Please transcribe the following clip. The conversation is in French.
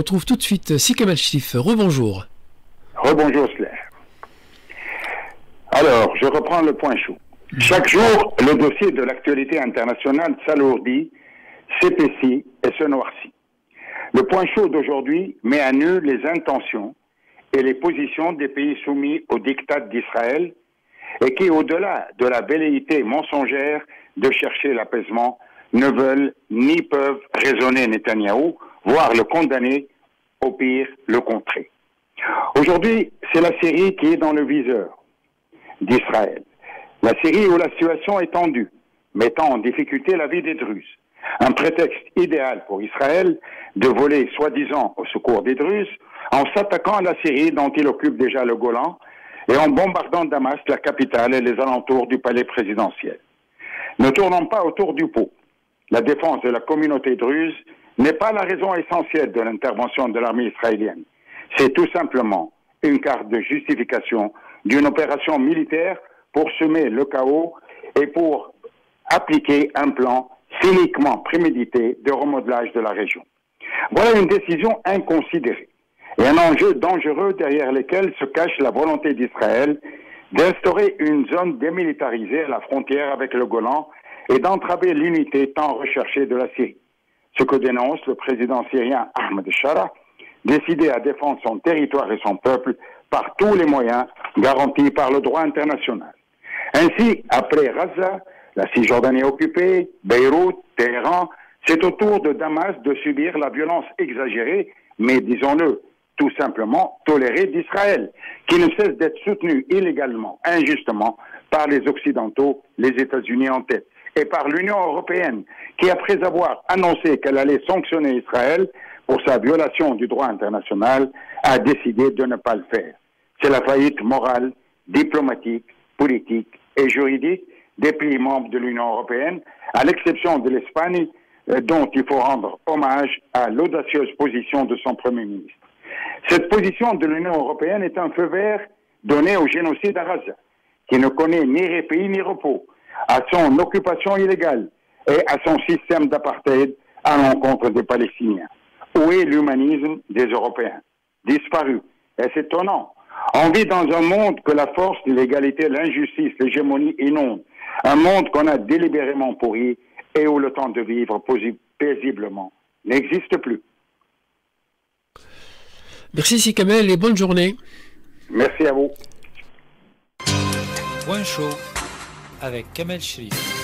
retrouve tout de suite Si Kamal Chérif. Rebonjour. Rebonjour Slair. Alors, je reprends le point chaud. Chaque jour, le dossier de l'actualité internationale s'alourdit, s'épaissit et se noircit. Le point chaud d'aujourd'hui met à nu les intentions et les positions des pays soumis au diktat d'Israël et qui, au-delà de la velléité mensongère de chercher l'apaisement, ne veulent ni peuvent raisonner Netanyahou, voire le condamner, au pire le contrer. Aujourd'hui, c'est la Syrie qui est dans le viseur d'Israël. La Syrie où la situation est tendue, mettant en difficulté la vie des Druzes. Un prétexte idéal pour Israël de voler soi-disant au secours des Druzes en s'attaquant à la Syrie dont il occupe déjà le Golan et en bombardant Damas, la capitale et les alentours du palais présidentiel. Ne tournons pas autour du pot. La défense de la communauté druze n'est pas la raison essentielle de l'intervention de l'armée israélienne. C'est tout simplement une carte de justification d'une opération militaire pour semer le chaos et pour appliquer un plan cyniquement prémédité de remodelage de la région. Voilà une décision inconsidérée et un enjeu dangereux derrière lesquels se cache la volonté d'Israël d'instaurer une zone démilitarisée à la frontière avec le Golan et d'entraver l'unité tant recherchée de la Syrie. Ce que dénonce le président syrien Ahmed Shara, décidé à défendre son territoire et son peuple par tous les moyens garantis par le droit international. Ainsi, après Gaza, la Cisjordanie occupée, Beyrouth, Téhéran, c'est au tour de Damas de subir la violence exagérée, mais disons-le, tout simplement tolérée d'Israël, qui ne cesse d'être soutenu illégalement, injustement, par les Occidentaux, les États-Unis en tête, et par l'Union européenne, qui, après avoir annoncé qu'elle allait sanctionner Israël pour sa violation du droit international, a décidé de ne pas le faire. C'est la faillite morale, diplomatique, politique et juridique des pays membres de l'Union européenne, à l'exception de l'Espagne, dont il faut rendre hommage à l'audacieuse position de son Premier ministre. Cette position de l'Union européenne est un feu vert donné au génocide à Gaza, qui ne connaît ni répit ni repos, à son occupation illégale et à son système d'apartheid à l'encontre des Palestiniens. Où est l'humanisme des Européens? Disparu. Et c'est étonnant. On vit dans un monde que la force, l'égalité, l'injustice, l'hégémonie inondent. Un monde qu'on a délibérément pourri et où le temps de vivre paisiblement n'existe plus. Merci Si Kamel et bonne journée. Merci à vous. Point chaud avec Kamel Chérif.